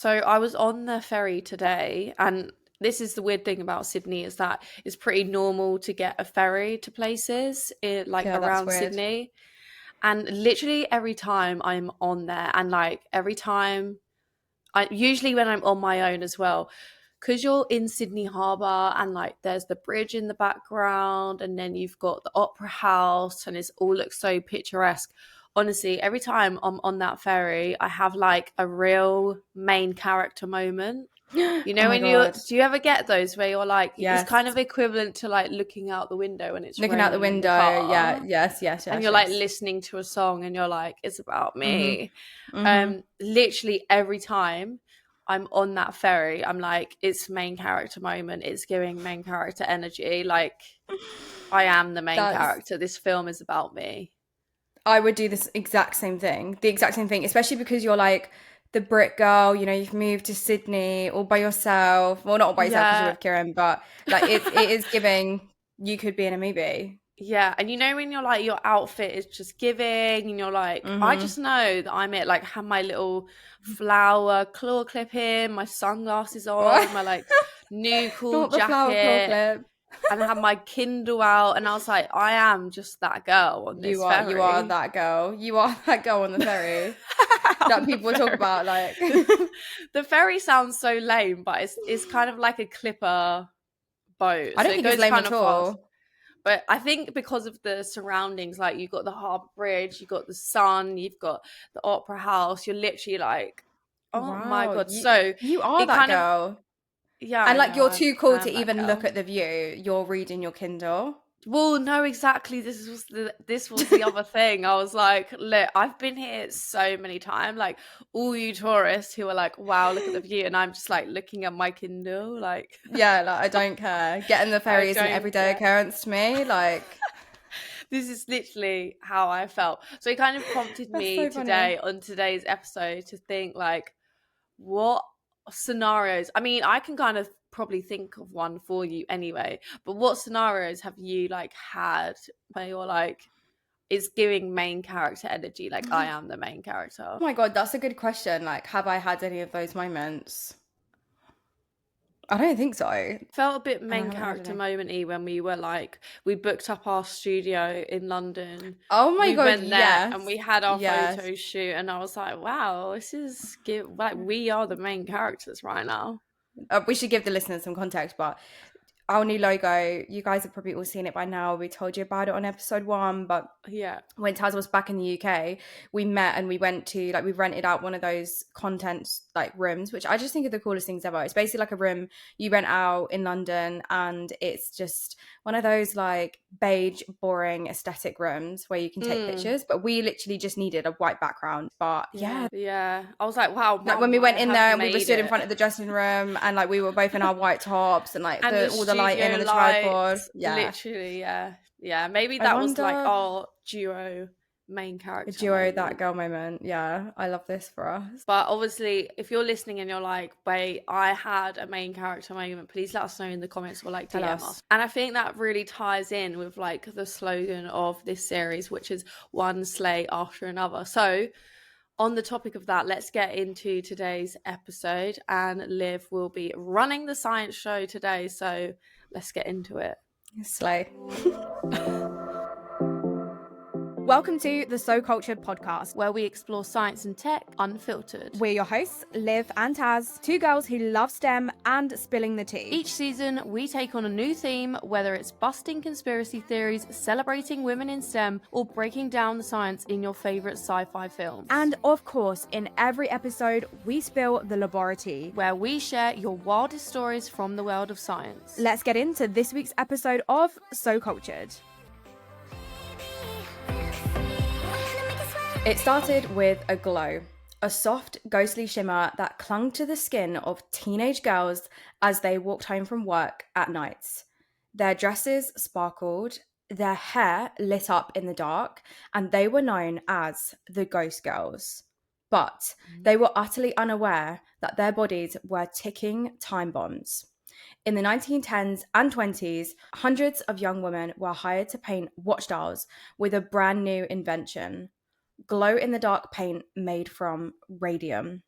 So I was on the ferry today, and this is the weird thing about Sydney is that it's pretty normal to get a ferry to places like Yeah, that's around weird. Sydney. And literally every time I'm on there, and like every time I usually when I'm on my own as well, because you're in Sydney Harbour and like there's the bridge in the background, and then you've got the Opera House, and it's all looks so picturesque. Honestly, every time I'm on that ferry, I have like a real main character moment. You Oh know, my when you God. do you ever get those where you're like, it's Yes. kind of equivalent to like looking out the window when it's Looking out the raining in the window. Yeah. car Yes, yes, and yes, you're like yes. listening to a song and you're like, it's about Mm-hmm. me. Mm-hmm. Literally every time I'm on that ferry, I'm like, it's main character moment. It's giving main character energy. Like, I am the main That's character. This film is about me. I would do this exact same thing. The exact same thing, especially because you're like the Brit girl, you've moved to Sydney all by yourself. Well, not all by yourself because you're Yeah. with Kieran, but like it is giving you could be in a movie. Yeah, and you know when you're like your outfit is just giving and you're like, I Mm-hmm. just know that I'm it, like have my little flower claw clip in, my sunglasses on, my like new cool Not the flower claw jacket, clip. and I had my Kindle out, and I was like, I am just that girl on this You are ferry. that girl. You are that girl on the ferry On that the people talk ferry. about. Like, The ferry sounds so lame, but it's kind of like a clipper boat, I so don't it think it's goes lame kind at of fast. all. But I think because of the surroundings, like you've got the Harbour Bridge, you've got the sun, you've got the Opera House, you're literally like, oh my Wow, God. you So you are it that kind of, girl. yeah, And I like know, you're too I cool to am that even look girl. at the view. You're reading your Kindle. Well, no, exactly. This was the other thing. I was like, look, I've been here so many times, like all you tourists who are like, wow, look at the view, and I'm just like looking at my Kindle, like Yeah, like I don't care. Getting the I ferry is an don't everyday care. occurrence to me. Like, This is literally how I felt. So it kind of prompted that's me so funny. today on today's episode to think like, what scenarios? I mean, I can kind of probably think of one for you anyway, but what scenarios have you like had where you're like, it's giving main character energy, like I am the main character? Oh my God, that's a good question. Like, have I had any of those moments? I don't think so. And Felt a bit I main haven't had character any. momenty when we were like, we booked up our studio in London. Oh my We God, went there and yes. we had our Yes. photo shoot, and I was like, wow, this is like we are the main characters right now. We should give the listeners some context, but our new logo, you guys have probably all seen it by now. We told you about it on episode 1, but Yeah. when Taz was back in the UK, we met and we went to we rented out one of those content like rooms, which I just think are the coolest things ever. It's basically like a room you rent out in London, and it's just one of those like beige, boring aesthetic rooms where you can take Mm, pictures. But we literally just needed a white background. But yeah, yeah. I was like, wow, like when mum, we I went in have there and we were made stood in it. front of the dressing room and like we were both in our white tops and like And the the all the lighting studio and the tripod. lights, Yeah. literally, yeah. Yeah, maybe I that was like wonder our duo main a character duo that moment. girl moment. Yeah. I love this for us. But obviously, if you're listening and you're like, wait, I had a main character moment, please let us know in the comments or like Tell DM us. us. And I think that really ties in with like the slogan of this series, which is one slay after another. So, on the topic of that, let's get into today's episode. And Liv will be running the science show today. So, let's get into it. Slay. Welcome to the So Cultured podcast, Where we explore science and tech unfiltered. we're your hosts, Liv and Taz, two girls who love STEM and spilling the tea. Each season, we take on a new theme, whether it's busting conspiracy theories, celebrating women in STEM, or breaking down the science in your favourite sci-fi films. And of course, in every episode, we spill the laboratory, where we share your wildest stories from the world of science. Let's get into this week's episode of So Cultured. It started with a glow, a soft, ghostly shimmer that clung to the skin of teenage girls as they walked home from work at nights. Their dresses sparkled, their hair lit up in the dark, and they were known as the Ghost Girls. But they were utterly unaware that their bodies were ticking time bombs. In the 1910s and 20s, hundreds of young women were hired to paint watch dials with a brand new invention: glow-in-the-dark paint made from radium.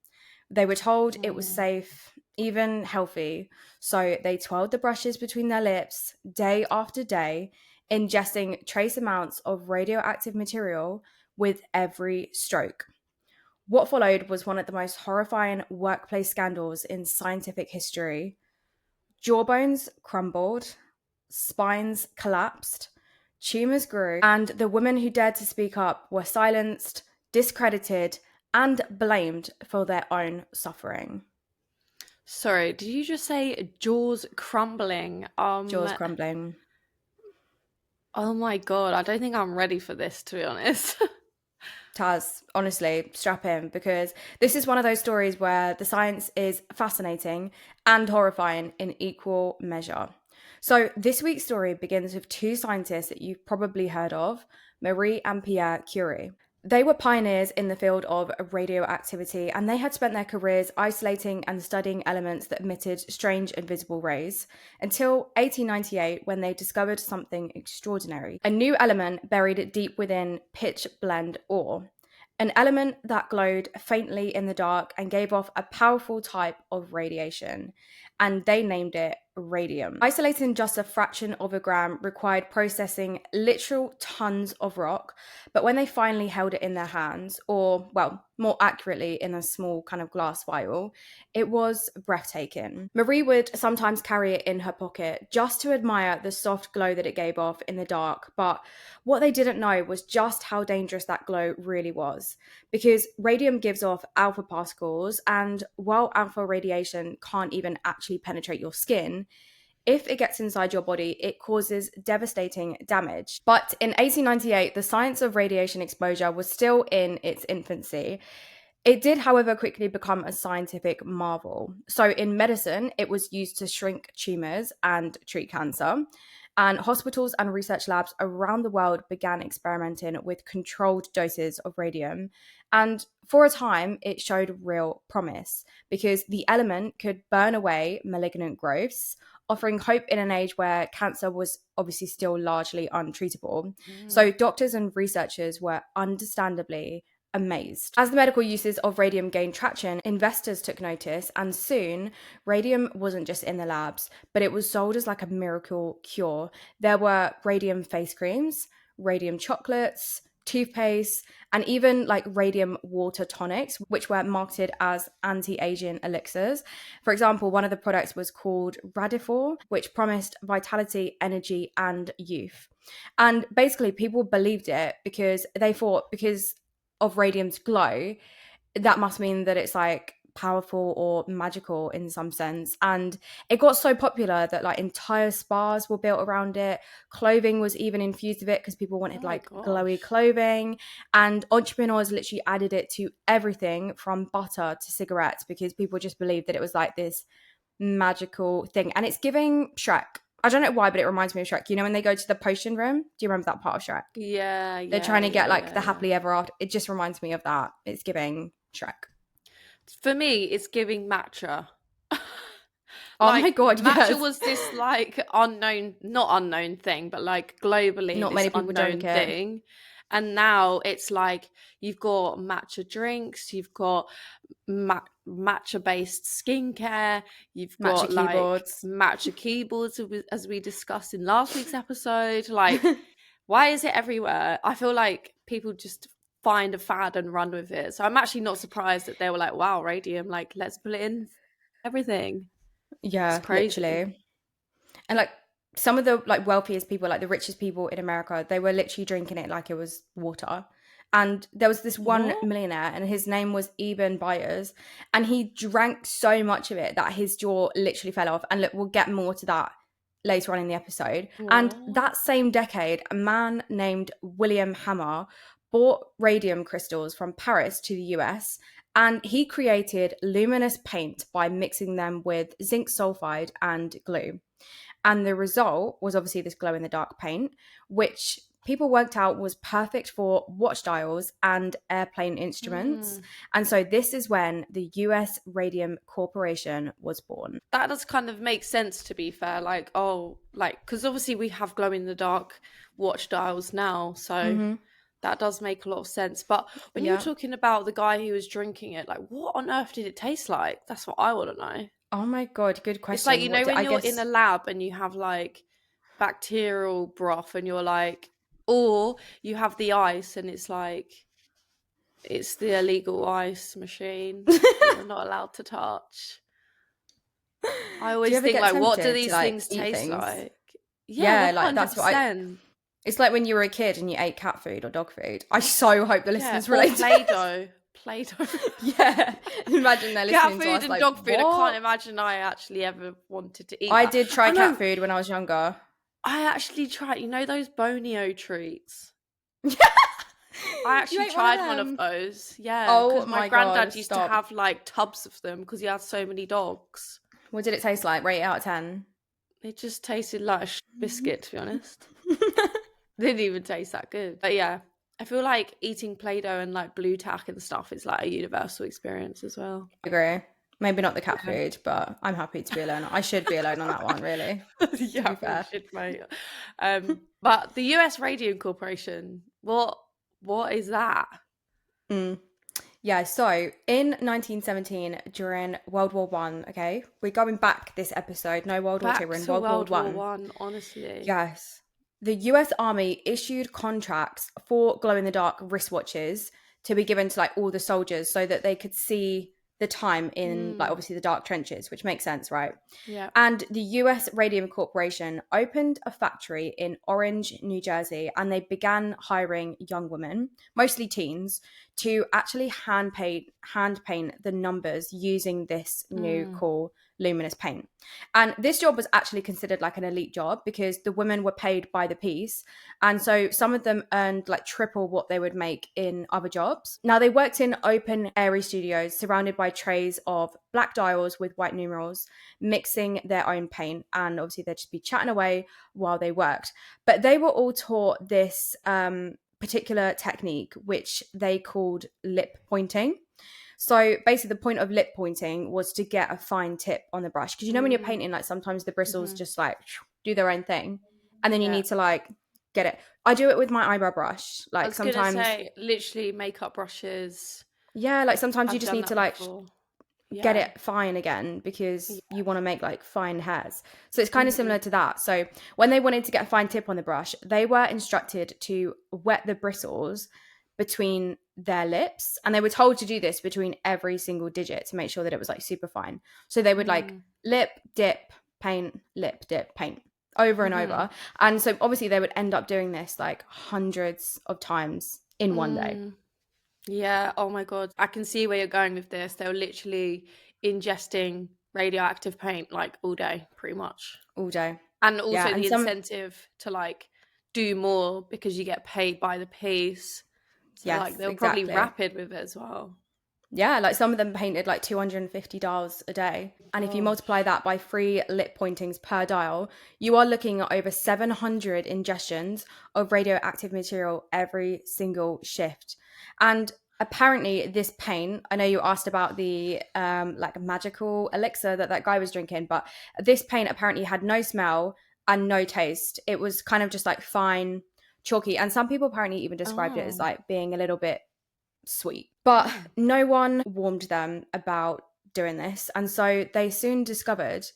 They were told it was Mm. safe, even healthy. So they twirled the brushes between their lips day after day, ingesting trace amounts of radioactive material with every stroke. What followed was one of the most horrifying workplace scandals in scientific history. Jawbones crumbled, spines collapsed, tumors grew, and the women who dared to speak up were silenced, discredited, and blamed for their own suffering. Sorry, did you just say jaws crumbling? Jaws crumbling. Oh my god, I don't think I'm ready for this, to be honest. Taz, honestly, strap in because this is one of those stories where the science is fascinating and horrifying in equal measure. So, this week's story begins with two scientists that you've probably heard of, Marie and Pierre Curie. They were pioneers in the field of radioactivity, and they had spent their careers isolating and studying elements that emitted strange invisible rays until 1898 when they discovered something extraordinary. A new element buried deep within pitch blende ore. An element that glowed faintly in the dark and gave off a powerful type of radiation. And they named it radium. Isolating just a fraction of a gram required processing literal tons of rock, but when they finally held it in their hands, or, well, more accurately, in a small kind of glass vial, it was breathtaking. Marie would sometimes carry it in her pocket just to admire the soft glow that it gave off in the dark, but what they didn't know was just how dangerous that glow really was. Because radium gives off alpha particles, and while alpha radiation can't even actually penetrate your skin, if it gets inside your body, it causes devastating damage. But in 1898, the science of radiation exposure was still in its infancy. It did, however, quickly become a scientific marvel. So, in medicine, it was used to shrink tumors and treat cancer. And hospitals and research labs around the world began experimenting with controlled doses of radium. And for a time, it showed real promise because the element could burn away malignant growths, offering hope in an age where cancer was obviously still largely untreatable. So, Mm. doctors and researchers were understandably amazed. As the medical uses of radium gained traction, investors took notice, and soon radium wasn't just in the labs, but it was sold as like a miracle cure. There were radium face creams, radium chocolates, toothpaste, and even like radium water tonics, which were marketed as anti-aging elixirs. For example, one of the products was called Radifor, which promised vitality, energy, and youth. And basically, people believed it because they thought because of radium's glow, that must mean that it's like powerful or magical in some sense. And it got so popular that like entire spas were built around it. Clothing was even infused with it because people Oh wanted my like glowy gosh. clothing. And entrepreneurs literally added it to everything from butter to cigarettes because people just believed that it was like this magical thing. And it's giving Shrek. I don't know why, but it reminds me of Shrek. You know, when they go to the potion room, do you remember that part of Shrek? Yeah, They're yeah, trying to yeah, get like yeah, the yeah. happily ever after. It just reminds me of that. It's giving Shrek. For me, it's giving matcha. Oh my Like god, matcha yes. was this like unknown, not unknown thing, but like globally Not this many people drink unknown it. thing. And now it's like you've got matcha drinks, you've got matcha based skincare, you've Matcha got like keyboards. matcha keyboards as we discussed in last week's episode. Like, why is it everywhere? I feel like people just find a fad and run with it. So I'm actually not surprised that they were like, wow, radium, like let's put it in everything. It's Yeah, crazy. literally. And like some of the like wealthiest people, like the richest people in America, they were literally drinking it like it was water. And there was this one What? millionaire, and his name was Eben Byers, and he drank so much of it that his jaw literally fell off. And look, we'll get more to that later on in the episode. And What? that same decade, a man named William Hammer bought radium crystals from Paris to the US, and he created luminous paint by mixing them with zinc sulfide and glue. And the result was obviously this glow in the dark paint, which people worked out was perfect for watch dials and airplane instruments. Mm. And so this is when the US Radium Corporation was born. That does kind of make sense, to be fair. Like, oh, like, because obviously we have glow in the dark watch dials now. So Mm-hmm. That does make a lot of sense. But when you were Yeah. talking about the guy who was drinking it, like, what on earth did it taste like? That's what I want to know. Oh my God, good It's like, question. you know, I when you're in a guess lab and you have like bacterial broth and you're like, or you have the ice and it's like, it's the illegal ice machine that you're not allowed to touch. I do you always ever think, get like, what do tempted to these like things eat taste things? like? Yeah, Yeah, like that's what I 100%. it's like when you were a kid and you ate cat food or dog food. I so hope the Yeah, listeners or relate to this. Play-Doh. Play-Doh. Yeah. Imagine they're Cat listening to food us and like, dog food. I can't what? imagine I actually ever wanted to eat I that. did try Oh cat no, food when I was younger. I actually tried, you know those Bonio treats? I You actually ate one of tried one of them? those. Yeah, Oh because my my God, granddad used to stop. have like tubs of them because he had so many dogs. What did it taste like? Rate it out of 10. It just tasted like a biscuit, to be honest. Didn't even taste that good. But yeah, I feel like eating Play-Doh and like blue tack and stuff is like a universal experience as well. I agree. Maybe not the cat Yeah. food, but I'm happy to be alone. I should be alone on that one, really, to Yeah, be I think you fair. should, mate. But the US Radium Corporation, what is that? Mm. Yeah, so in 1917, during World War One, okay, we're going back this episode, no World War Two, Back we're in to World War World War One. One, honestly. Yes. The US Army issued contracts for glow in the dark wristwatches to be given to like all the soldiers so that they could see the time in like Mm, obviously the dark trenches, which makes sense, right? yeah. And the US Radium Corporation opened a factory in Orange, New Jersey, and they began hiring young women, mostly teens, to actually hand paint the numbers using this new Mm, cool luminous paint. And this job was actually considered like an elite job because the women were paid by the piece. And so some of them earned like triple what they would make in other jobs. Now they worked in open, airy studios surrounded by trays of black dials with white numerals, mixing their own paint. And obviously they'd just be chatting away while they worked. But they were all taught this particular technique, which they called lip pointing. So basically, the point of lip pointing was to get a fine tip on the brush. Because you know, when you're mm, painting, like sometimes the bristles hmm. just like do their own thing. And then you Yeah. need to like get it. I do it with my eyebrow brush. I Like was gonna sometimes, say, literally makeup brushes. yeah, like sometimes you I've just done need to that like before. get Yeah. it fine again Yeah. because you want to make like fine hairs. So it's kind of Hmm. similar to that. So when they wanted to get a fine tip on the brush, they were instructed to wet the bristles between their lips, and they were told to do this between every single digit to make sure that it was like super fine. So they would like Mm, lip dip paint, lip dip paint over and hmm. over. And so obviously they would end up doing this like hundreds of times in one day, Mm. Yeah. Oh my God. I can see where you're going with this. They were literally ingesting radioactive paint like all day, pretty much. all day. And Yeah, also and the some, incentive to like do more because you get paid by the piece. So like yes, they were probably exactly. rapid with it as well. Yeah, like some of them painted like 250 dials a day. And if you multiply Gosh. that by 3 lip pointings per dial, you are looking at over 700 ingestions of radioactive material every single shift. And apparently this paint, I know you asked about the like magical elixir that guy was drinking, but this paint apparently had no smell and no taste. It was kind of just like fine, chalky. And some people apparently even described it as Oh. like being a little bit sweet. But Oh. no one warned them about doing this. And so they soon discovered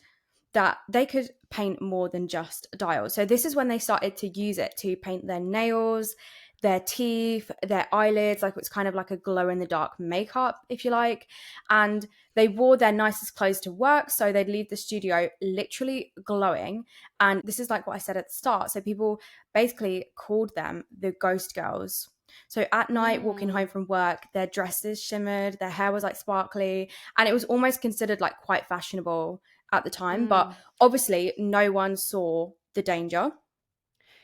that they could paint more than just dials. So this is when they started to use it to paint their nails, their teeth, their eyelids, like it's kind of like a glow in the dark makeup, if you like. And they wore their nicest clothes to work, so they'd leave the studio literally glowing. And this is like what I said at the start. So people basically called them the ghost girls. So at night, walking home Mm. from work, their dresses shimmered, their hair was like sparkly, and it was almost considered like quite fashionable at the time. But Mm. obviously, no one saw the danger.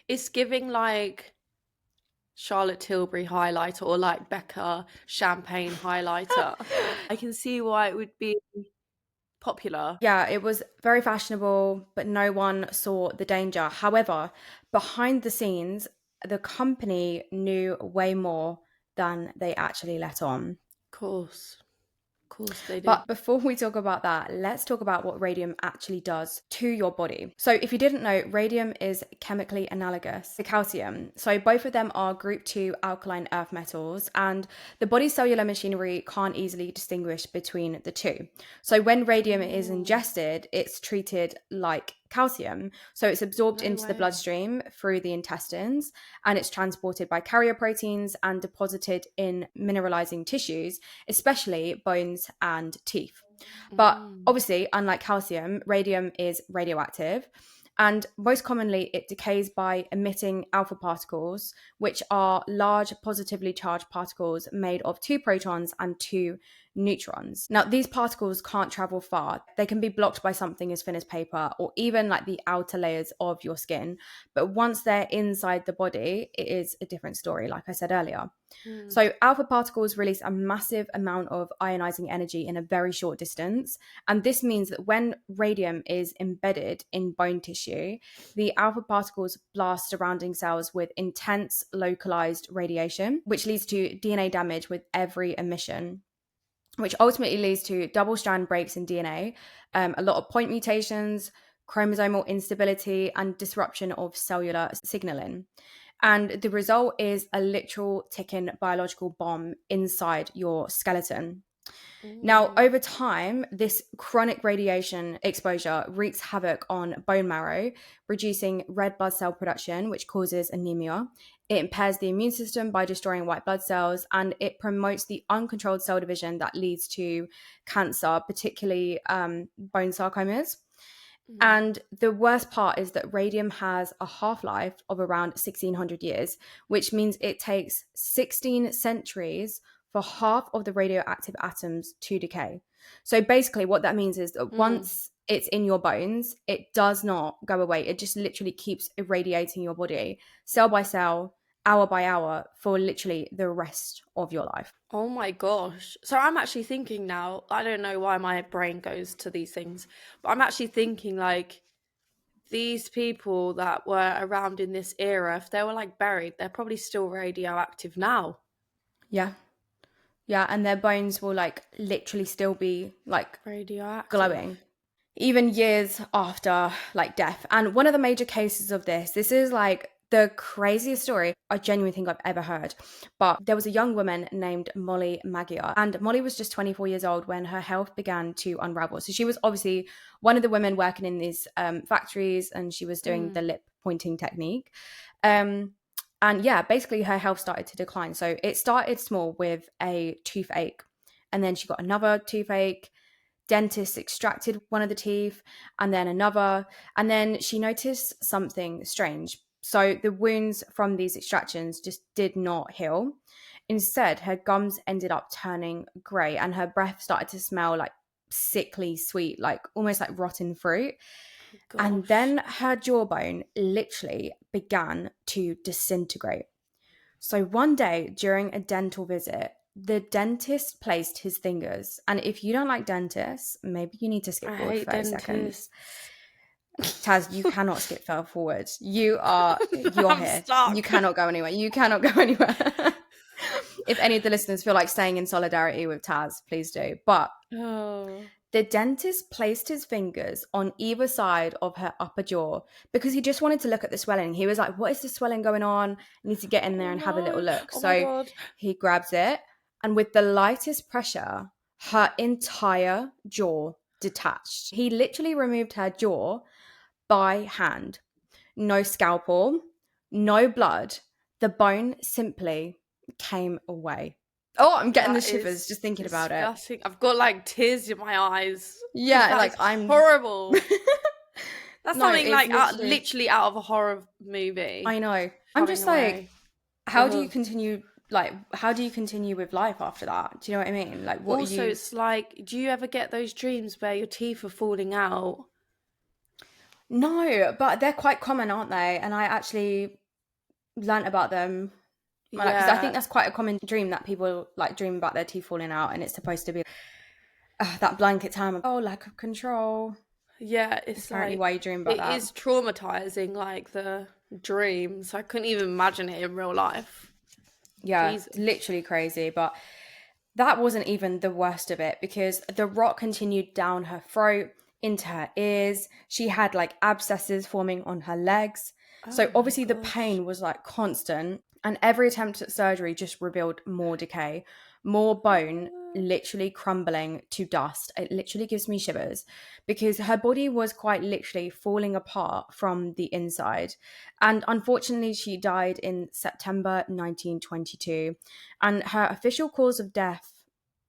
It's giving like Charlotte Tilbury highlighter or like Becca champagne highlighter. I can see why it would be popular. Yeah, it was very fashionable, but no one saw the danger. However, behind the scenes, the company knew way more than they actually let on. Of course. course they do. But before we talk about that, let's talk about what radium actually does to your body. So if you didn't know, radium is chemically analogous to calcium. So both of them are group 2 alkaline earth metals, and the body's cellular machinery can't easily distinguish between the two. So when radium is Oh, ingested, it's treated like calcium. So it's absorbed no into the way. bloodstream through the intestines, and it's transported by carrier proteins and deposited in mineralizing tissues, especially bones and teeth. But Mm. obviously, unlike calcium, radium is radioactive. And most commonly, it decays by emitting alpha particles, which are large positively charged particles made of two protons and two neutrons. Now, these particles can't travel far. They can be blocked by something as thin as paper or even like the outer layers of your skin. But once they're inside the body, it is a different story, like I said earlier. Mm. So, alpha particles release a massive amount of ionizing energy in a very short distance. And this means that when radium is embedded in bone tissue, the alpha particles blast surrounding cells with intense localized radiation, which leads to DNA damage with every emission, which ultimately leads to double strand breaks in DNA, a lot of point mutations, chromosomal instability, and disruption of cellular signaling. And the result is a literal ticking biological bomb inside your skeleton. Now, Mm. over time, this chronic radiation exposure wreaks havoc on bone marrow, reducing red blood cell production, which causes anemia. It impairs the immune system by destroying white blood cells, and it promotes the uncontrolled cell division that leads to cancer, particularly bone sarcomas. Mm. And the worst part is that radium has a half life of around 1600 years, which means it takes 16 centuries for half of the radioactive atoms to decay. So basically, what that means is that Mm. once it's in your bones, it does not go away. It just literally keeps irradiating your body, cell by cell, hour by hour, for literally the rest of your life. Oh my gosh. So I'm actually thinking now, I don't know why my brain goes to these things, but I'm actually thinking like these people that were around in this era, if they were like buried, they're probably still radioactive now. Yeah. Yeah. And their bones will like literally still be like Radioactive. glowing even years after like death. And one of the major cases of this is like the craziest story I genuinely think I've ever heard. But there was a young woman named Molly Magyar, and Molly was just 24 years old when her health began to unravel. So she was obviously one of the women working in these factories, and she was doing the Mm. lip pointing technique. Um, and yeah, basically her health started to decline. So it started small with a toothache, and then she got another toothache. Dentist extracted one of the teeth, and then another, and then she noticed something strange. So the wounds from these extractions just did not heal. Instead, her gums ended up turning grey, and her breath started to smell like sickly sweet, like almost like rotten fruit. And Gosh. then her jawbone literally began to disintegrate. So one day during a dental visit, the dentist placed his fingers. And if you don't like dentists, maybe you need to skip I forward hate 30 seconds. dentists. Taz, you cannot skip forward. You're I'm here. You stuck. cannot go anywhere. You cannot go anywhere. If any of the listeners feel like staying in solidarity with Taz, please do. But Oh. the dentist placed his fingers on either side of her upper jaw because he just wanted to look at the swelling. He was like, what is the swelling going on? I need to get in Oh there and have a little no. look. Oh my So god. he grabs it, and with the lightest pressure, her entire jaw detached. He literally removed her jaw by hand. No scalpel, no blood. The bone simply came away. Oh, I'm getting the That shivers is just thinking about it. disgusting. I've got like tears in my eyes because Yeah, that is like I'm horrible. That's No, something it's like literally, literally out of a horror movie I know. I'm coming just like, away. Ugh. how do you continue with life after that? Do you know what I mean? Like, what are Also, you? it's like, do you ever get those dreams where your teeth are falling out? No, but they're quite common, aren't they? And I actually learnt about them, because I think Yeah. that's quite a common dream that people like dream about their teeth falling out, and it's supposed to be that blanket time of, oh, lack of control. Yeah, That's it's apparently like, why you dream about it that. is traumatizing, like the dreams. I couldn't even imagine it in real life. Yeah, it's Jesus. literally crazy. But That wasn't even the worst of it because the rot continued down her throat, into her ears. She had like abscesses forming on her legs. Oh So my obviously the gosh. pain was like constant, and every attempt at surgery just revealed more decay, more bone literally crumbling to dust. It literally gives me shivers because her body was quite literally falling apart from the inside. And unfortunately, she died in September 1922, and her official cause of death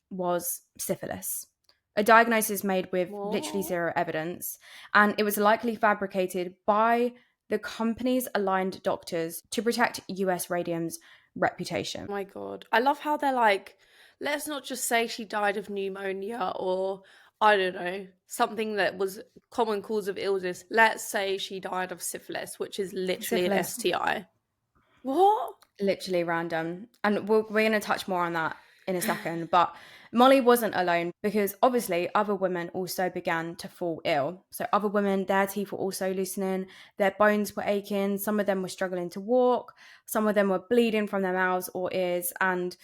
was syphilis. A diagnosis made with literally What? zero evidence, and it was likely fabricated by the company's aligned doctors to protect US Radium's reputation. My God. I love how they're like, let's not just say she died of pneumonia or, I don't know, something that was common cause of illness. Let's say she died of syphilis, which is literally an Syphilis, STI. What? literally random. And we're going to touch more on that in a second. But Molly wasn't alone because obviously other women also began to fall ill. So, other women, their teeth were also loosening, their bones were aching, some of them were struggling to walk, some of them were bleeding from their mouths or ears. And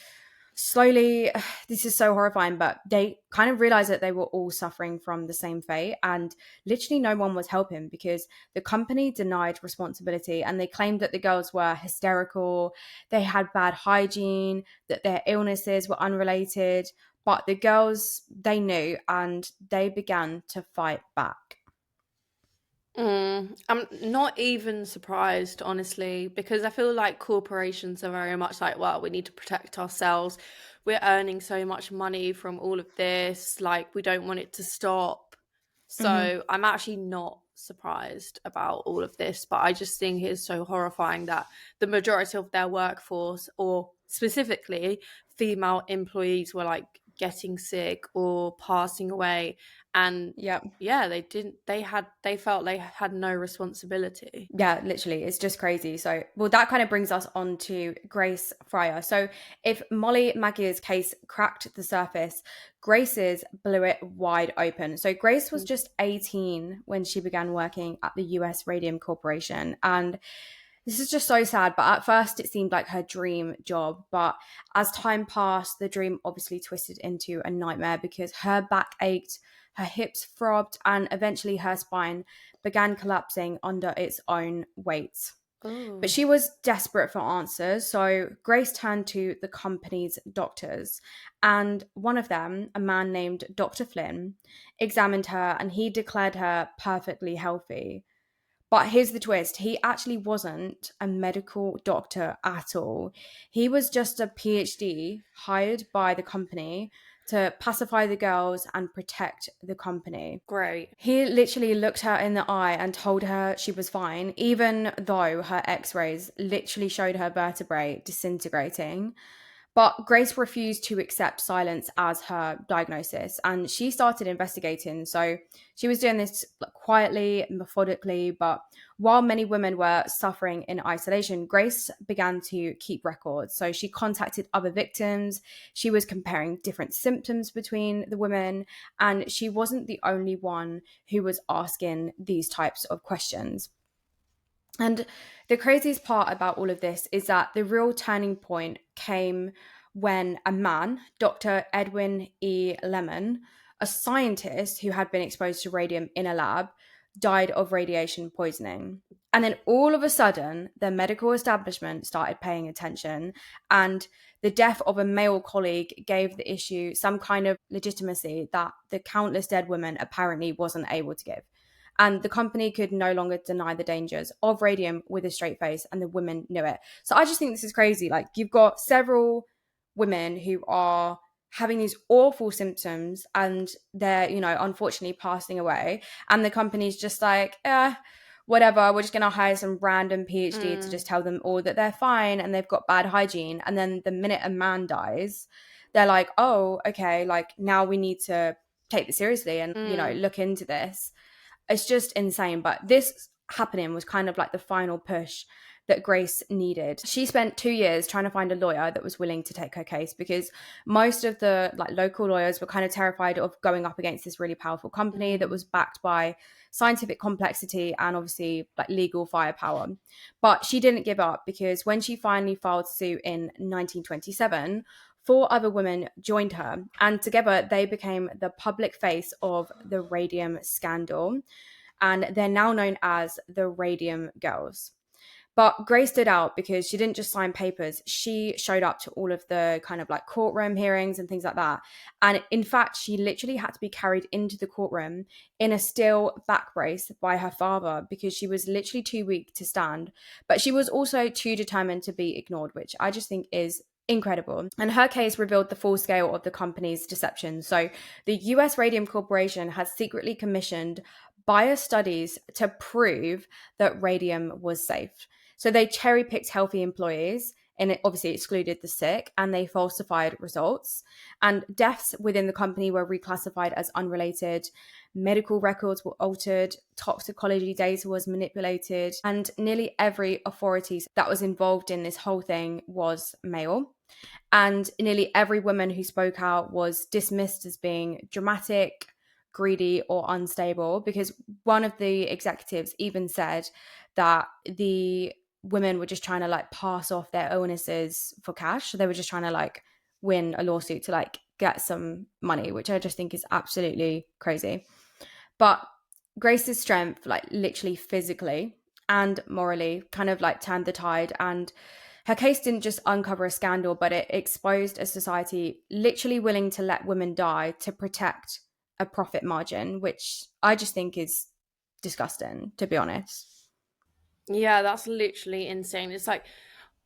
slowly, this is so horrifying, but they kind of realized that they were all suffering from the same fate, and literally no one was helping because the company denied responsibility and they claimed that the girls were hysterical, they had bad hygiene, that their illnesses were unrelated. But the girls, they knew, and they began to fight back. I'm not even surprised, honestly, because I feel like corporations are very much like, well, we need to protect ourselves. We're earning so much money from all of this. Like, we don't want it to stop. Hmm. So I'm actually not surprised about all of this, but I just think it's so horrifying that the majority of their workforce, or specifically female employees, were like getting sick or passing away. And Yep. yeah, they felt they had no responsibility. Yeah, literally, it's just crazy. So, well, that kind of brings us on to Grace Fryer. So, if Molly Maggie's case cracked the surface, Grace's blew it wide open. So, Grace was Mm. just 18 when she began working at the US Radium Corporation. And this is just so sad. But at first, it seemed like her dream job. But as time passed, the dream obviously twisted into a nightmare because her back ached, her hips throbbed, and eventually her spine began collapsing under its own weight. But Oh. she was desperate for answers, so Grace turned to the company's doctors. And one of them, a man named Dr. Flynn, examined her and he declared her perfectly healthy. But here's the twist, he actually wasn't a medical doctor at all. He was just a PhD hired by the company to pacify the girls and protect the company. Great. He literally looked her in the eye and told her she was fine, even though her x rays literally showed her vertebrae disintegrating. But Grace refused to accept silence as her diagnosis and she started investigating. So she was doing this quietly, methodically, but while many women were suffering in isolation, Grace began to keep records. So she contacted other victims, she was comparing different symptoms between the women, and she wasn't the only one who was asking these types of questions. And the craziest part about all of this is that the real turning point came when a man, Dr. Edwin E. Lemon, a scientist who had been exposed to radium in a lab, died of radiation poisoning. And then all of a sudden, the medical establishment started paying attention, and the death of a male colleague gave the issue some kind of legitimacy that the countless dead women apparently wasn't able to give. And the company could no longer deny the dangers of radium with a straight face, and the women knew it. So I just think this is crazy. Like, you've got several women who are having these awful symptoms and they're, unfortunately passing away. And the company's just like, whatever, we're just going to hire some random PhD to Mm, just tell them all that they're fine and they've got bad hygiene. And then the minute a man dies, they're like, oh, okay, like now we need to take this seriously and, mm. look into this. It's just insane. But this happening was kind of like the final push that Grace needed. She spent 2 years trying to find a lawyer that was willing to take her case because most of the like local lawyers were kind of terrified of going up against this really powerful company that Mm. was backed by scientific complexity and obviously like legal firepower. But she didn't give up because when she finally filed suit in 1927, 4 other women joined her, and together they became the public face of the radium scandal, and they're now known as the Radium Girls. But Grace stood out because she didn't just sign papers. She showed up to all of the kind of like courtroom hearings and things like that. And in fact, she literally had to be carried into the courtroom in a steel back brace by her father because she was literally too weak to stand. But she was also too determined to be ignored, which I just think is incredible. And her case revealed the full scale of the company's deception. So the US Radium Corporation had secretly commissioned bias studies to prove that radium was safe. So they cherry picked healthy employees and it obviously excluded the sick, and they falsified results. And deaths within the company were reclassified as unrelated. Medical records were altered. Toxicology data was manipulated. And nearly every authority that was involved in this whole thing was male. And nearly every woman who spoke out was dismissed as being dramatic, greedy, or unstable, because one of the executives even said that the women were just trying to like pass off their illnesses for cash. So they were just trying to like win a lawsuit to like get some money, which I just think is absolutely crazy. But Grace's strength, like literally physically and morally, kind of like turned the tide. And her case didn't just uncover a scandal, but it exposed a society literally willing to let women die to protect a profit margin, which I just think is disgusting, to be honest. Yeah, that's literally insane. It's like,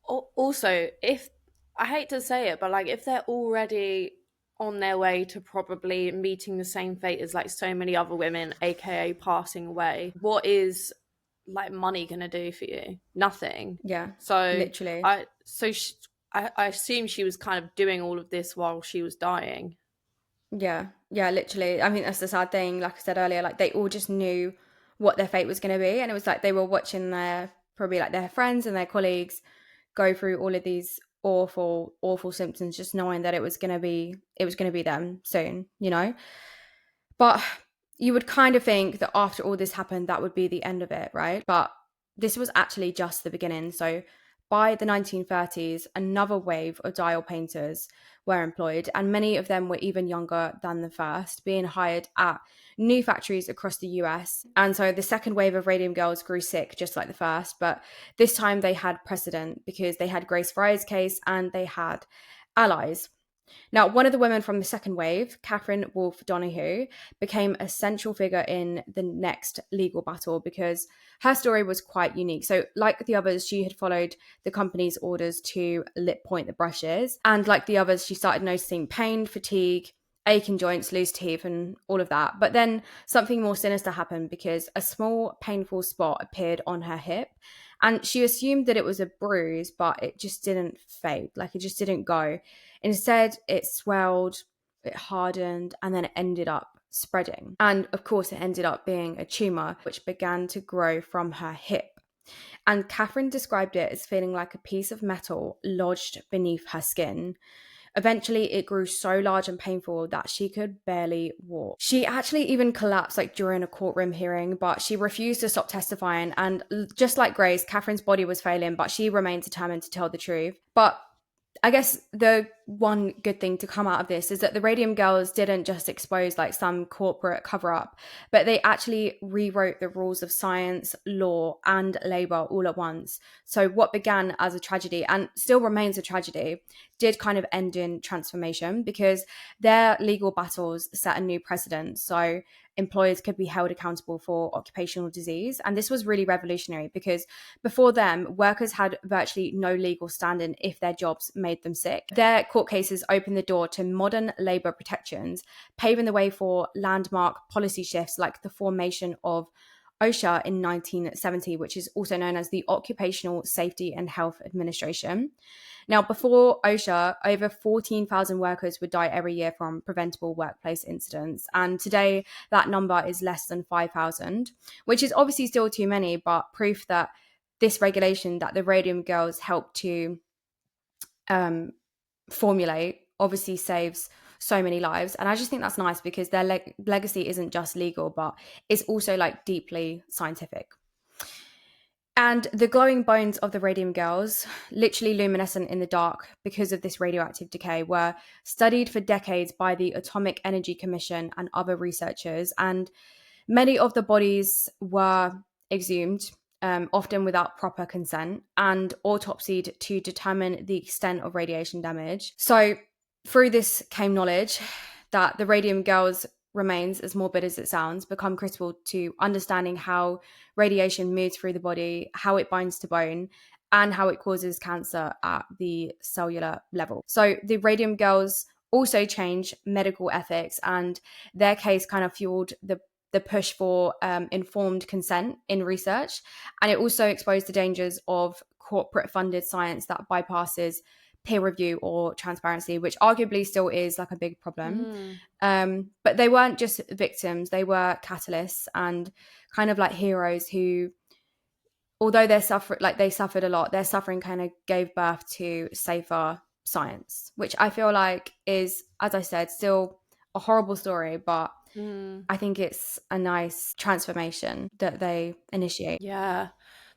also, if I hate to say it, but like if they're already on their way to probably meeting the same fate as like so many other women, aka passing away, what is like money gonna do for you? Nothing. Yeah, So literally. I assume she was kind of doing all of this while she was dying. Yeah, yeah, literally. I mean, that's the sad thing. Like I said earlier, like they all just knew what their fate was going to be. And it was like they were watching their, probably like their friends and their colleagues go through all of these awful, awful symptoms, just knowing that it was going to be them soon, you know? But you would kind of think that after all this happened, that would be the end of it, right? But this was actually just the beginning. So by the 1930s, another wave of dial painters were employed, and many of them were even younger than the first, being hired at new factories across the US. And so the second wave of Radium Girls grew sick, just like the first, but this time they had precedent because they had Grace Fry's case and they had allies. Now, one of the women from the second wave, Catherine Wolfe Donahue, became a central figure in the next legal battle because her story was quite unique. So, like the others, she had followed the company's orders to lip point the brushes. And like the others, she started noticing pain, fatigue, aching joints, loose teeth, and all of that. But then something more sinister happened because a small, painful spot appeared on her hip. And she assumed that it was a bruise, but it just didn't fade. Like it just didn't go. Instead, it swelled, it hardened, and then it ended up spreading. And of course, it ended up being a tumor which began to grow from her hip. And Catherine described it as feeling like a piece of metal lodged beneath her skin. Eventually, it grew so large and painful that she could barely walk. She actually even collapsed like during a courtroom hearing, but she refused to stop testifying. And just like Grace, Catherine's body was failing, but she remained determined to tell the truth. But I guess the one good thing to come out of this is that the Radium Girls didn't just expose like some corporate cover up, but they actually rewrote the rules of science, law, and labor all at once. So, what began as a tragedy and still remains a tragedy did kind of end in transformation because their legal battles set a new precedent. So, employers could be held accountable for occupational disease. And this was really revolutionary because before them, workers had virtually no legal standing if their jobs made them sick. Their court cases opened the door to modern labour protections, paving the way for landmark policy shifts like the formation of OSHA in 1970, which is also known as the Occupational Safety and Health Administration. Now, before OSHA, over 14,000 workers would die every year from preventable workplace incidents. And today, that number is less than 5,000, which is obviously still too many, but proof that this regulation that the Radium Girls helped to formulate obviously saves so many lives. And I just think that's nice because their legacy isn't just legal, but it's also like deeply scientific. And the glowing bones of the Radium Girls, literally luminescent in the dark because of this radioactive decay, were studied for decades by the Atomic Energy Commission and other researchers. And many of the bodies were exhumed, often without proper consent, and autopsied to determine the extent of radiation damage. So, through this came knowledge that the Radium Girls remains, as morbid as it sounds, become critical to understanding how radiation moves through the body, how it binds to bone, and how it causes cancer at the cellular level. So the Radium Girls also change medical ethics, and their case kind of fueled the push for informed consent in research. And it also exposed the dangers of corporate funded science that bypasses peer review or transparency, which arguably still is like a big problem. Mm. But they weren't just victims, they were catalysts and kind of like heroes who, although they suffered a lot, their suffering kind of gave birth to safer science, which I feel like is, as I said, still a horrible story, but Mm. I think it's a nice transformation that they initiate. Yeah,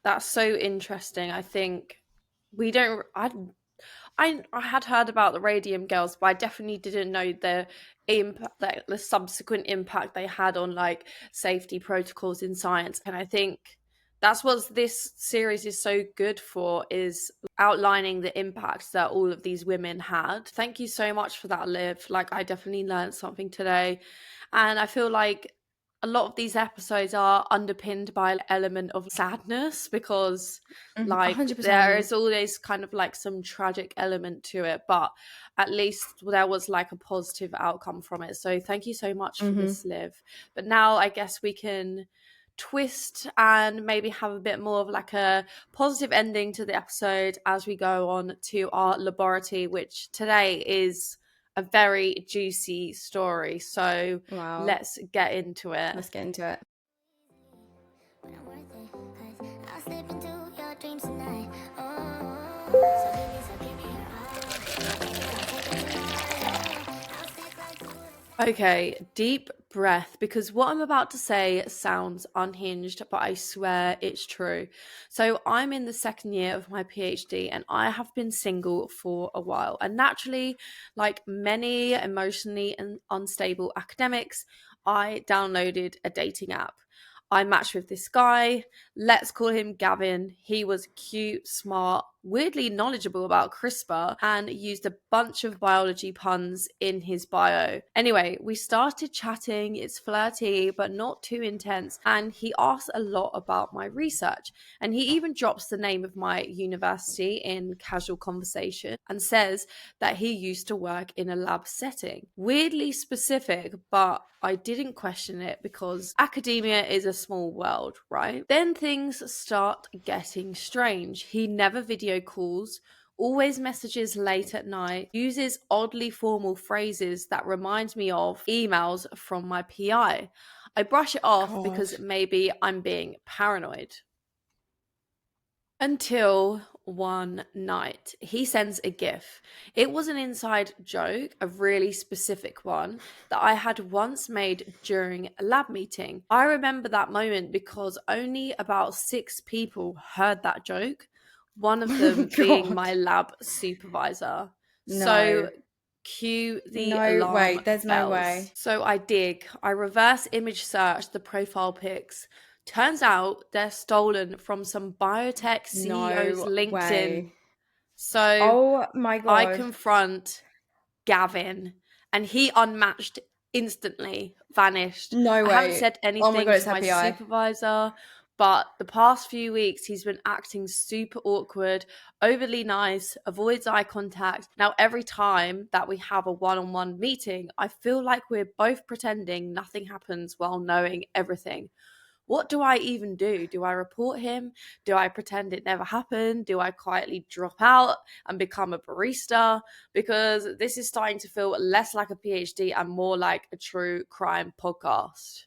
that's so interesting. I think we don't. I had heard about the Radium Girls, but I definitely didn't know the impact, like the subsequent impact they had on like safety protocols in science. And I think that's what this series is so good for, is outlining the impacts that all of these women had. Thank you so much for that, Liv. Like, I definitely learned something today, and I feel like a lot of these episodes are underpinned by an element of sadness, because like there 100%. is always kind of like some tragic element to it, but at least there was like a positive outcome from it. So thank you so much for Hmm. this, Liv. But now I guess we can twist and maybe have a bit more of like a positive ending to the episode as we go on to our laboratory, which today is a very juicy story. So Wow. let's get into it. Let's get into it. But I'm worth it, 'cause I'll slip into your dreams tonight. Oh, so give me your heart. Baby, I'll take it tomorrow. I'll stick like glue. Okay, deep breath, because what I'm about to say sounds unhinged, but I swear it's true. So, I'm in the second year of my PhD and I have been single for a while. And naturally, like many emotionally unstable academics, I downloaded a dating app. I matched with this guy. Let's call him Gavin. He was cute, smart, weirdly knowledgeable about CRISPR, and used a bunch of biology puns in his bio. Anyway, we started chatting. It's flirty, but not too intense. And he asks a lot about my research. And he even drops the name of my university in casual conversation and says that he used to work in a lab setting. Weirdly specific, but I didn't question it because academia is a small world, right? Then things start getting strange. He never video calls, always messages late at night, uses oddly formal phrases that remind me of emails from my PI. I brush it off God. because maybe I'm being paranoid. Until one night, he sends a GIF. It was an inside joke, a really specific one that I had once made during a lab meeting. I remember that moment because only about 6 people heard that joke, one of Oh my them being God. my lab supervisor. No. So, cue the No way. alarm There's no bells. way. So, I dig. I reverse image search the profile pics. Turns out they're stolen from some biotech CEO's No LinkedIn. way. So Oh my I God. confront Gavin, and he unmatched instantly, vanished. No I haven't way. said Oh my anything God, it's to my happy eye. supervisor, but the past few weeks he's been acting super awkward, overly nice, avoids eye contact. Now, every time that we have a one on one meeting, I feel like we're both pretending nothing happens while knowing everything. What do I even do? Do I report him? Do I pretend it never happened? Do I quietly drop out and become a barista? Because this is starting to feel less like a PhD and more like a true crime podcast.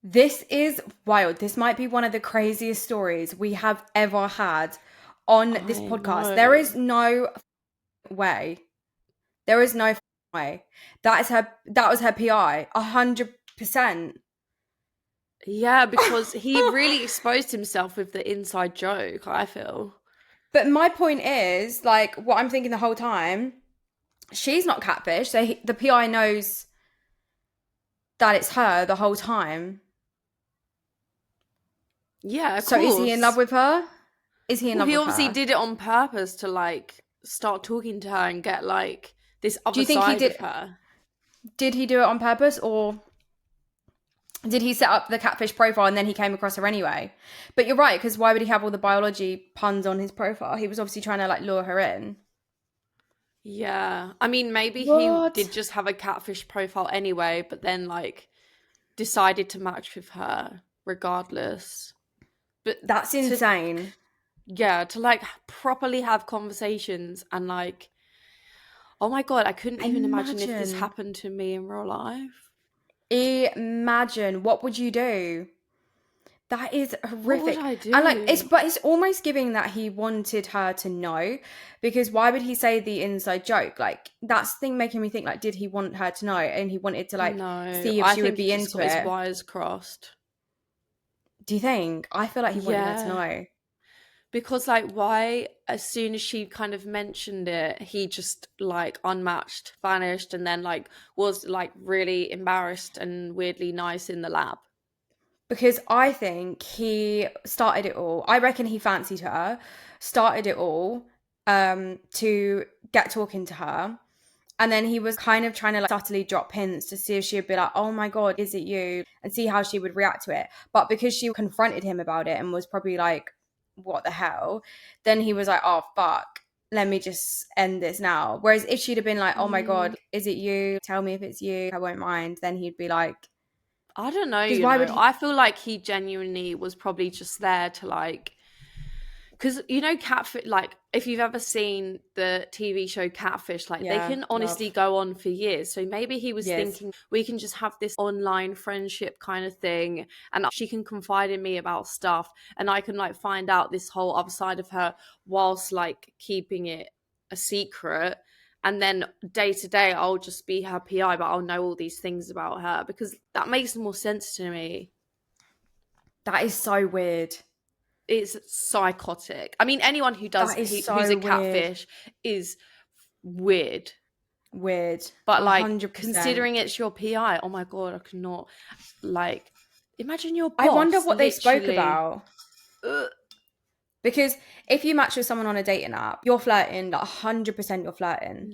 This is wild. This might be one of the craziest stories we have ever had on this I podcast. There know. is no way. There is no way. That was her PI. 100%. Yeah, because he really exposed himself with the inside joke, I feel. But my point is, like, what I'm thinking the whole time, she's not catfish, so the PI knows that it's her the whole time. Yeah, of So is he in love course. with her? Is he in Well, love he with obviously her? did it on purpose to like start talking to her and get like this Do other you think he side did? of her. Did he do it on purpose, or did he set up the catfish profile and then he came across her anyway? But you're right, because why would he have all the biology puns on his profile? He was obviously trying to like lure her in. Yeah. I mean, maybe he did What? just have a catfish profile anyway, but then like decided to match with her regardless. But That's to insane. yeah, to like properly have conversations and like, oh my God, I couldn't even imagine if this Imagine. happened to me in real life. Imagine. What would you do? That is What would horrific. I And like do? it's almost giving that he wanted her to know, because why would he say the inside joke? Like that's the thing making me think, like, did he want her to know and he wanted to like No, see if I she would think he be just into got his it? wires crossed. Do you think? I feel like he wanted her to Yeah. know. Because like why as soon as she kind of mentioned it, he just like unmatched, vanished, and then like was like really embarrassed and weirdly nice in the lab. Because I think he started it all. I reckon he fancied her, started it all to get talking to her. And then he was kind of trying to like subtly drop hints to see if she would be like, oh my God, is it you? And see how she would react to it. But because she confronted him about it and was probably like, what the hell? Then he was like, oh, fuck. Let me just end this now. Whereas if she'd have been like, oh my Mm, God, is it you? Tell me if it's you. I won't mind. Then he'd be like, I don't know, because you why would know. he? I feel like he genuinely was probably just there to like because you know catfish like if you've ever seen the TV show Catfish, like they Yeah, can love. honestly go on for years, so maybe he was Yes. thinking we can just have this online friendship kind of thing and she can confide in me about stuff and I can like find out this whole other side of her whilst like keeping it a secret, and then day to day I'll just be her PI but I'll know all these things about her because that makes more sense to me. That is so weird. It's psychotic. I mean, anyone who does That is who's a so weird. catfish is weird. Weird. But like 100%. considering it's your PI, oh my God, I cannot like imagine your I wonder boss what they spoke literally. about. Ugh, Because if you match with someone on a dating app, you're flirting, like 100% you're flirting.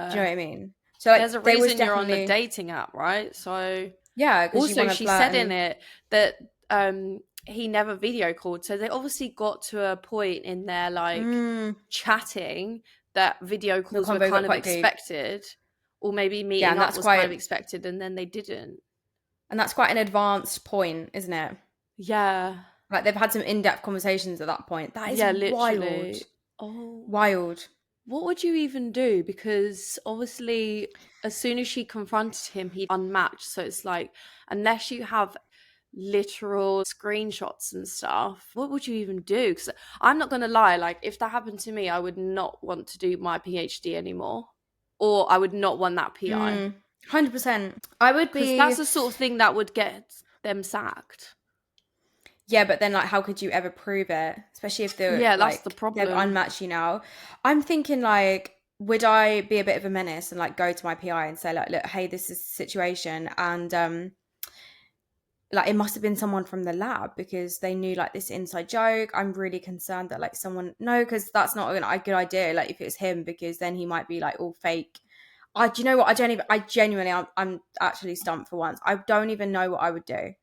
Do you know yeah. what I mean? So There's a like there was reason you're on the definitely, dating app, right? So yeah, because you also want to she flirt said in and it that he never video called. So they obviously got to a point in their like mm, chatting that video the calls were convo got kind of quite deep. expected, or maybe Yeah, meeting and up that's was kind of quite expected and then they didn't. an advanced point, isn't it? Yeah. Like they've had some in-depth conversations at that point. That is Yeah, wild. literally. Oh, Wild. what would you even do? Because obviously, as soon as she confronted him, he unmatched. So it's like, unless you have literal screenshots and stuff, what would you even do? Because I'm not going to lie, like, if that happened to me, I would not want to do my PhD anymore. Or I would not want that PI. 100%. I would Because that's be. the sort of thing that would get them sacked. Yeah, but then like how could you ever prove it? Especially if they're Yeah, that's the like they've problem. unmatched you now. I'm thinking like, would I be a bit of a menace and like go to my PI and say like, look, hey, this is the situation, and like it must have been someone from the lab because they knew like this inside joke. I'm really concerned that like someone no, because that's not a good idea. Like if it's him, because then he might be like all fake. Do you know what? I don't even. I genuinely, I'm actually stumped for once. I don't even know what I would do.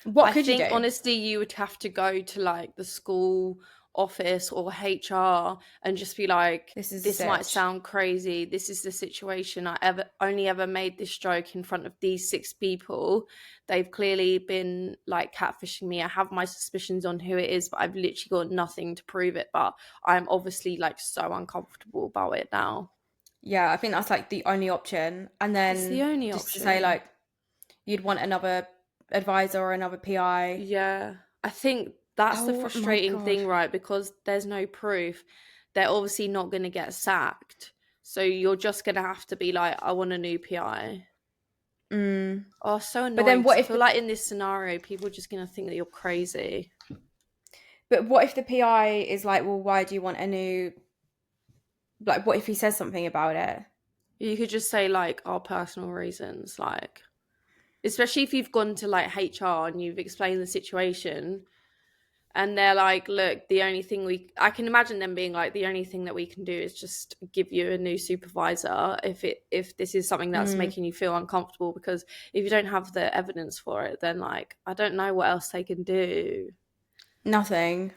What I could you think do? honestly you would have to go to like the school office or HR and just be like, This is a this might sitch. sound crazy. This is the situation. I ever only ever made this joke in front of these six people. They've clearly been like catfishing me. I have my suspicions on who it is, but I've literally got nothing to prove it. But I'm obviously like so uncomfortable about it now. Yeah, I think that's like the only option. And It's the then only just to say option. like you'd want another advisor or another PI. Yeah, I think that's the Oh my frustrating God. thing, right? Because there's no proof. They're obviously not going to get sacked. So you're just going to have to be like, I want a new PI. Oh, so But then annoying. 'Cause what I if feel like in this scenario, people are just gonna think that you're crazy. the PI is like, well, why do you want a new, like, what if he says something about it? You could just say like our personal reasons, like especially if you've gone to like HR and you've explained the situation, and they're like, look, the only thing I can imagine them being like, the only thing that we can do is just give you a new supervisor if this is something that's making you feel uncomfortable, because if you don't have the evidence for it, then like I don't know what else they can do. Nothing.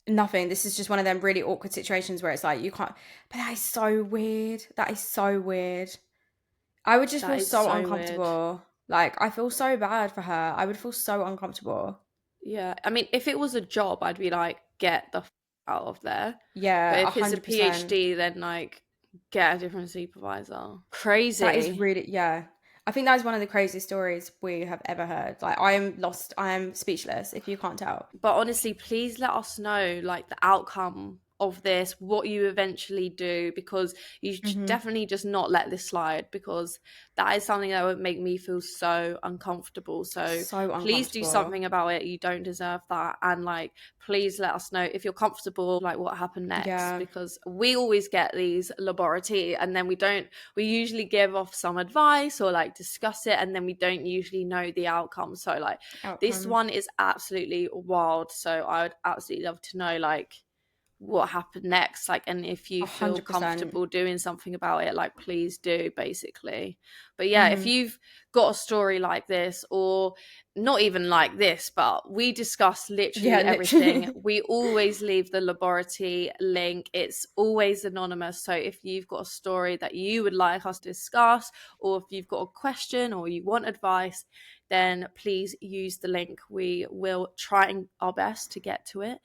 This is just one of them really awkward situations where it's like you can't, but that is so weird. I would just That feel is so so weird. uncomfortable. Like, I feel so bad for her. I would feel so uncomfortable. Yeah, I mean, if it was a job, I'd be like, get the out of there. But Yeah, if it's a 100%. PhD, then like get a different supervisor. That is Crazy. really, yeah. I think that is one of the craziest stories we have ever heard. Like, I am lost. I am speechless, if you can't tell. But honestly, please let us know like the outcome of this, what you eventually do, because you should definitely just not let this slide, because that is something that would make me feel so uncomfortable. So So please do uncomfortable. something about it. You don't deserve that. And like, please let us know if you're comfortable, like what happened next, Yeah. because we always get these laboratory and then we usually give off some advice or like discuss it, and then we don't usually know the outcome. So like, this Outcome. one is absolutely wild. So I would absolutely love to know like what happened next, like, and if you feel 100%. comfortable doing something about it, like please do, basically. But yeah, if you've got a story like this, or not even like this, but we discuss Yeah, literally everything, literally. we always leave the laboratory link. It's always anonymous, so if you've got a story that you would like us to discuss, or if you've got a question or you want advice, then please use the link. We will try our best to get to it.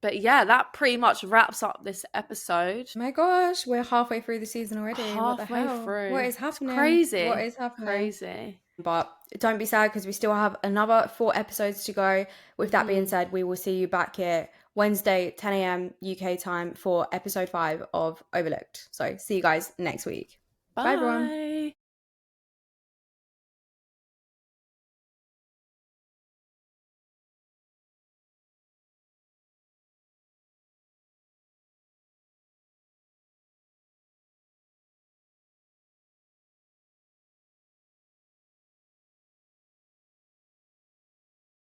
But yeah, that pretty much wraps up this episode. My gosh, we're halfway through the season already. What the Halfway hell? What through. is It's happening? What crazy. is happening? Crazy. But don't be sad because we still have another 4 episodes to go. With that being said, we will see you back here Wednesday, 10 a.m. UK time for episode 5 of Overlooked. So see you guys next week. Bye, everyone. Bye.